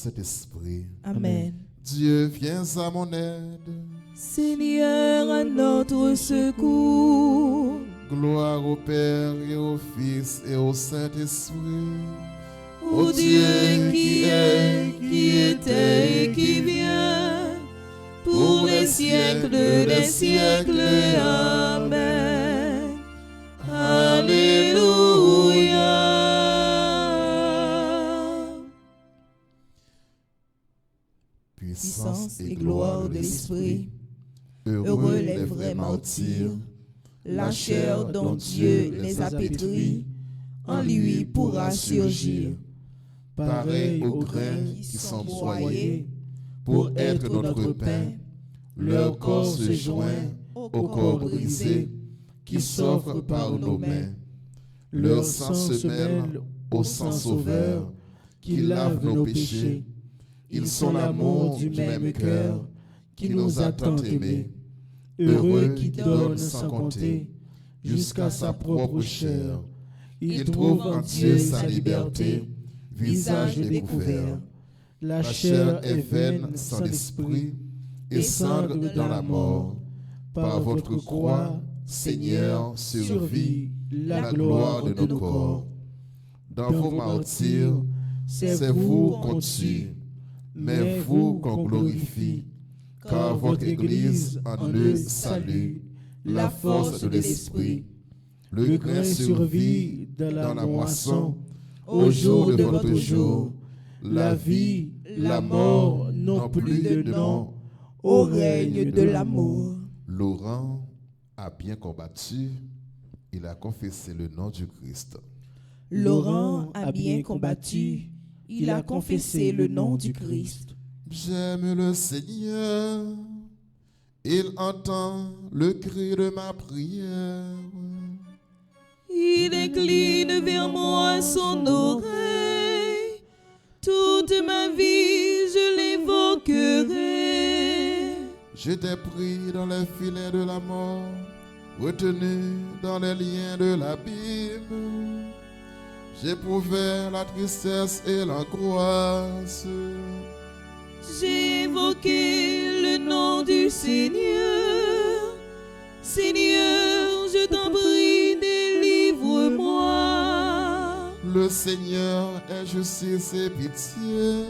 Saint-Esprit. Amen. Dieu, viens à mon aide. Seigneur, à notre secours. Gloire au Père et au Fils et au Saint-Esprit. Ô Dieu qui est, qui était et qui vient, pour les siècles des siècles. Amen. Alléluia. Puissance et gloire de l'Esprit. Heureux les vrais martyrs, la chair dont Dieu les a pétris, en lui pourra surgir. Pareil aux grains qui sont broyés pour être notre pain, leur corps se joint au corps brisé qui s'offre par nos mains. Leur sang se mêle au sang sauveur qui lave nos péchés. Ils sont l'amour du même cœur qui nous a tant aimés. Heureux qui donne sans compter jusqu'à sa propre chair. Il trouve en Dieu sa liberté, visage découvert. La chair est vaine sans l'esprit et cendre dans la mort. Par votre croix, Seigneur, survit la gloire de nos corps. Dans vos martyrs, c'est vous qu'on tue, mais vous qu'on glorifie, car votre Église en eux salue la force de l'Esprit. Le grain survit dans la moisson au jour de votre jour. La vie, la mort n'ont plus de nom Au règne de l'amour. Laurent a bien combattu, il a confessé le nom du Christ. Laurent a bien combattu, il a confessé le nom du Christ. J'aime le Seigneur, il entend le cri de ma prière. Il incline vers moi son oreille, toute ma vie je l'évoquerai. J'étais pris dans les filets de la mort, retenu dans les liens de l'abîme. J'éprouvais la tristesse et l'angoisse. J'ai évoqué le nom du Seigneur. Seigneur, je t'en prie, délivre-moi. Le Seigneur est justice et pitié.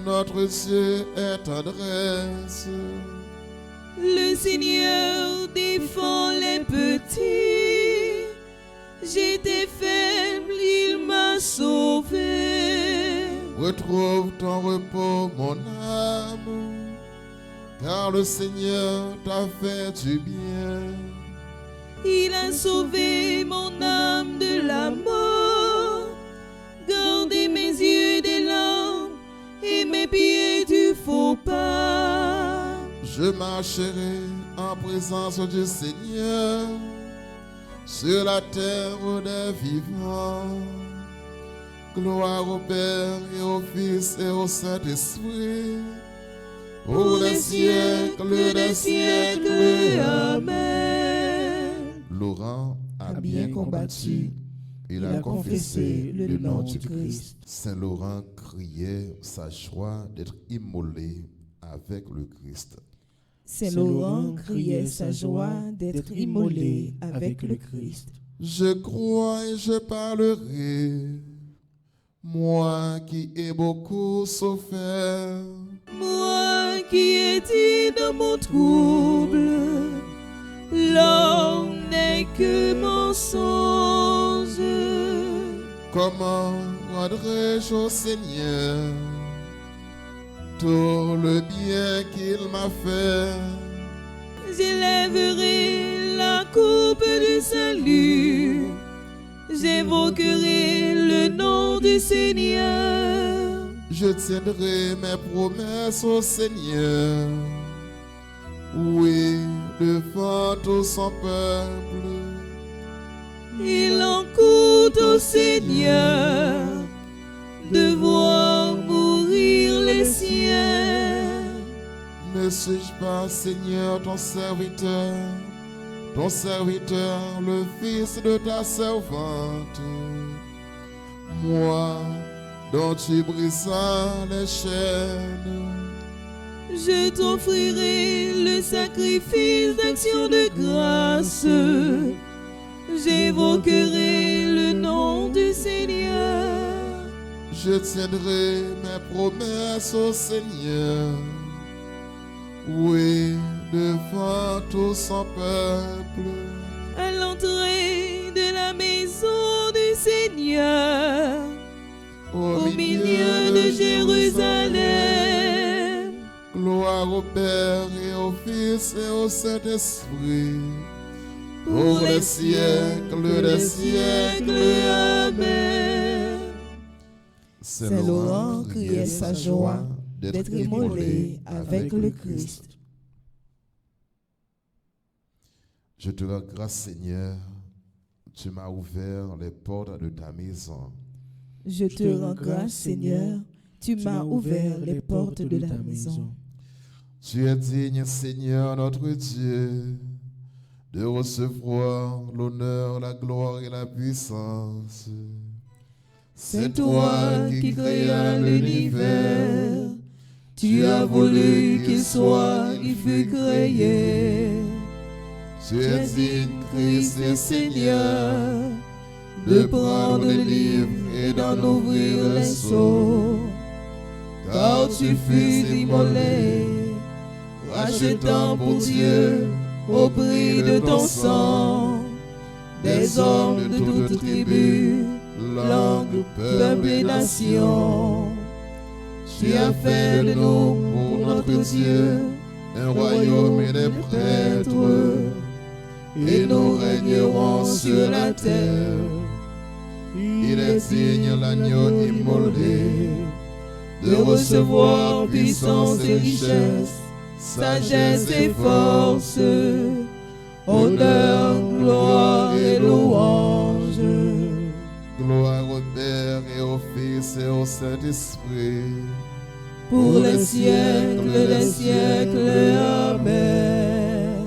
Notre Dieu est tendresse. Le Seigneur défend les petits. J'étais faible, il m'a sauvé. Retrouve ton repos, mon âme, car le Seigneur t'a fait du bien. Il a sauvé mon âme de la mort, gardé mes yeux des larmes et mes pieds du faux pas. Je marcherai en présence du Seigneur sur la terre des vivants. Gloire au Père et au Fils et au Saint-Esprit, pour les siècles des siècles. Amen. Laurent a bien combattu, il a confessé le nom du Christ. Saint Laurent criait sa joie d'être immolé avec le Christ. Saint Laurent criait sa joie d'être immolé avec le Christ. Je crois et je parlerai, moi qui ai beaucoup souffert. Moi qui étais dans mon trouble, l'homme n'est que mensonge. Comment rendrai-je au Seigneur tout le bien qu'il m'a fait? J'élèverai la coupe du salut, j'évoquerai le nom du Seigneur. Je tiendrai mes promesses au Seigneur, oui, devant tout son peuple. Il en coûte au Seigneur de voir mourir les siens. Ne suis-je pas, Seigneur, ton serviteur, le fils de ta servante? Moi, dont tu brisas les chaînes. Je t'offrirai le sacrifice d'action de grâce. J'évoquerai le nom du Seigneur. Je tiendrai mes promesses au Seigneur. Oui, devant tout son peuple. À l'entrée de la maison du Seigneur, au milieu de Jérusalem. Gloire au Père et au Fils et au Saint-Esprit, pour les siècles des siècles. Amen. C'est Laurent qui est sa joie d'être immolé avec le Christ. Je te rends grâce, Seigneur, tu m'as ouvert les portes de ta maison. Je te rends grâce, Seigneur, tu m'as ouvert les portes de ta maison. Tu es digne, Seigneur, notre Dieu, de recevoir l'honneur, la gloire et la puissance. C'est toi qui créas l'univers. Tu as voulu qu'il soit, il fut créé. Tu es digne, Christ et Seigneur, de prendre le livre et d'en ouvrir les sceaux. Car tu fus immolé, rachetant pour Dieu au prix de ton sang des hommes de toutes tribus, langues, peuples et nations. Tu as fait de nous, pour notre Dieu, un royaume et des prêtres, et nous régnerons sur la terre. Il est digne, l'agneau immolé, de recevoir puissance et richesse, sagesse et force, honneur, gloire et louange. Gloire au Père et au Fils et au Saint-Esprit, pour les siècles des siècles. Amen.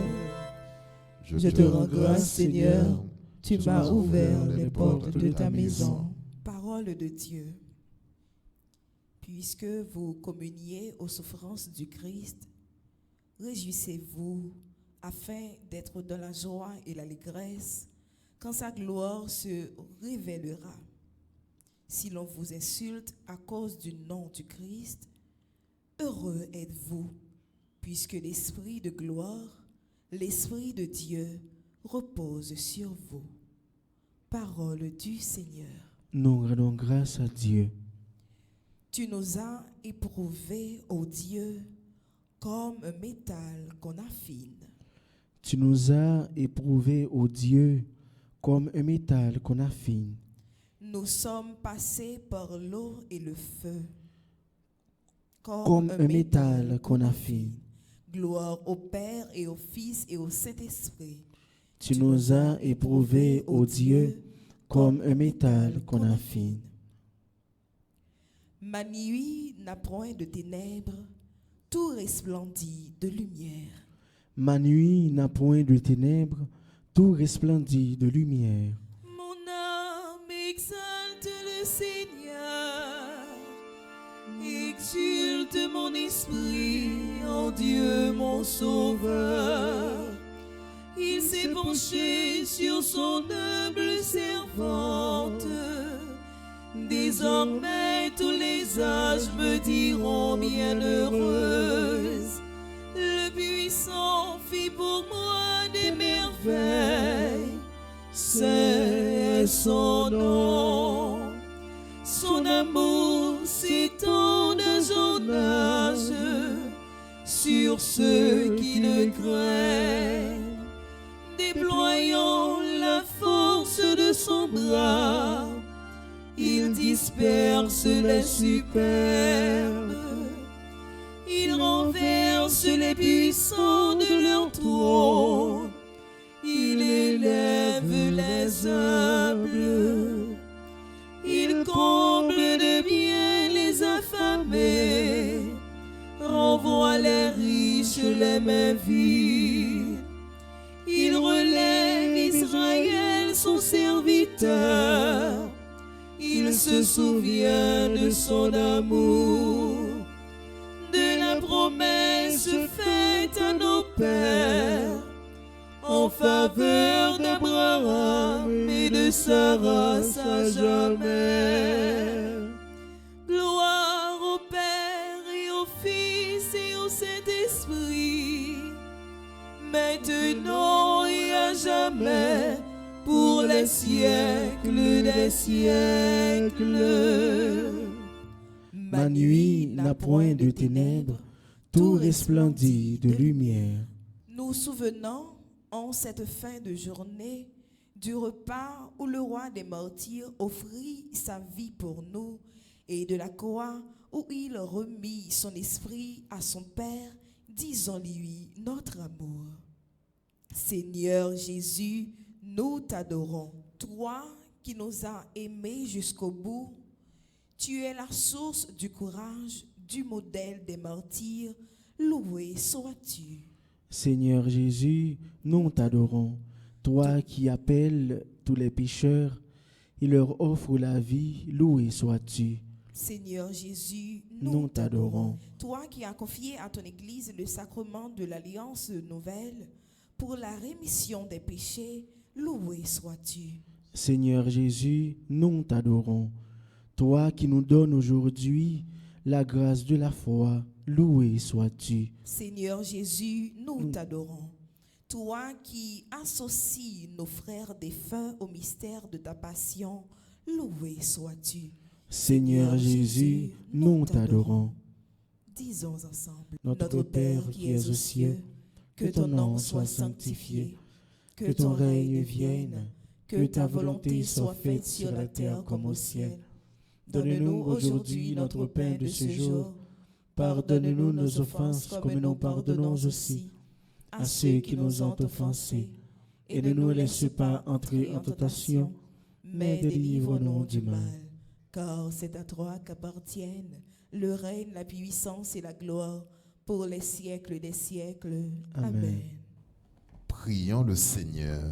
Je te rends grâce, Seigneur, tu m'as ouvert les portes de ta maison. Parole de Dieu. Puisque vous communiez aux souffrances du Christ, réjouissez-vous afin d'être dans la joie et l'allégresse quand sa gloire se révélera. Si l'on vous insulte à cause du nom du Christ, heureux êtes-vous, puisque l'Esprit de gloire, l'Esprit de Dieu repose sur vous. Parole du Seigneur. Nous rendons grâce à Dieu. Tu nous as éprouvés, ô Dieu, comme un métal qu'on affine. Tu nous as éprouvés, ô Dieu, comme un métal qu'on affine. Nous sommes passés par l'eau et le feu, comme un métal qu'on affine. Gloire au Père et au Fils et au Saint-Esprit. Tu nous as éprouvés, ô Dieu, comme un métal qu'on affine. Ma nuit n'a point de ténèbres, tout resplendit de lumière. Ma nuit n'a point de ténèbres, tout resplendit de lumière. Mon âme exalte le Seigneur, exulte mon esprit en Dieu mon Sauveur. Il s'est penché sur son humble servante. Désormais tous les âges me diront bienheureuse. Le puissant fit pour moi des merveilles. C'est son nom. Son amour s'étend d'âge en âge sur ceux qui le craignent. Déployant la force de son bras, il disperse les superbes. Il renverse les puissants de leur trône. Il élève les humbles. Il comble de bien les affamés. Renvoie les riches les mains vides. Il relève Israël son serviteur. Il se souvient de son amour, de la promesse faite à nos pères en faveur d'Abraham et de Sarah à jamais. Gloire au Père et au Fils et au Saint-Esprit, maintenant et à jamais, pour les siècles des siècles. Ma nuit n'a point de ténèbres, tout resplendit de lumière. Nous souvenons en cette fin de journée du repas où le roi des martyrs offrit sa vie pour nous et de la croix où il remit son esprit à son Père, disons-lui notre amour. Seigneur Jésus, nous t'adorons. Toi qui nous as aimés jusqu'au bout, tu es la source du courage, du modèle des martyrs. Loué sois-tu. Seigneur Jésus, nous t'adorons. Toi qui appelles tous les pécheurs et leur offres la vie, loué sois-tu. Seigneur Jésus, nous t'adorons. Toi qui as confié à ton Église le sacrement de l'Alliance nouvelle pour la rémission des péchés, loué sois-tu. Seigneur Jésus, nous t'adorons. Toi qui nous donnes aujourd'hui la grâce de la foi, loué sois-tu. Seigneur Jésus, nous t'adorons. Toi qui associes nos frères défunts au mystère de ta passion, loué sois-tu. Seigneur Jésus, nous t'adorons. Disons ensemble, Notre Père qui es aux cieux, que ton nom soit sanctifié, que ton règne vienne, que ta volonté soit faite sur la terre comme au ciel. Donne-nous aujourd'hui notre pain de ce jour. Pardonne-nous nos offenses comme nous pardonnons aussi à ceux qui nous ont offensés. Et ne nous laisse pas entrer en tentation, mais délivre-nous du mal. Car c'est à toi qu'appartiennent le règne, la puissance et la gloire pour les siècles des siècles. Amen. Prions le Seigneur.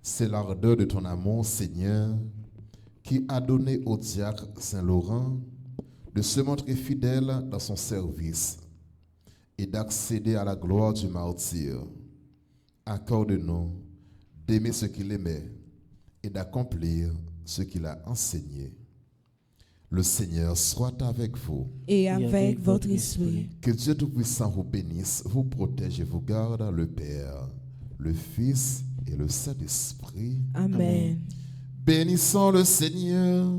C'est l'ardeur de ton amour, Seigneur, qui a donné au diacre Saint-Laurent de se montrer fidèle dans son service et d'accéder à la gloire du martyr. Accorde-nous d'aimer ce qu'il aimait et d'accomplir ce qu'il a enseigné. Le Seigneur soit avec vous. Et avec votre esprit. Que Dieu Tout-Puissant vous bénisse, vous protège et vous garde, le Père, le Fils et le Saint-Esprit. Amen. Bénissons le Seigneur.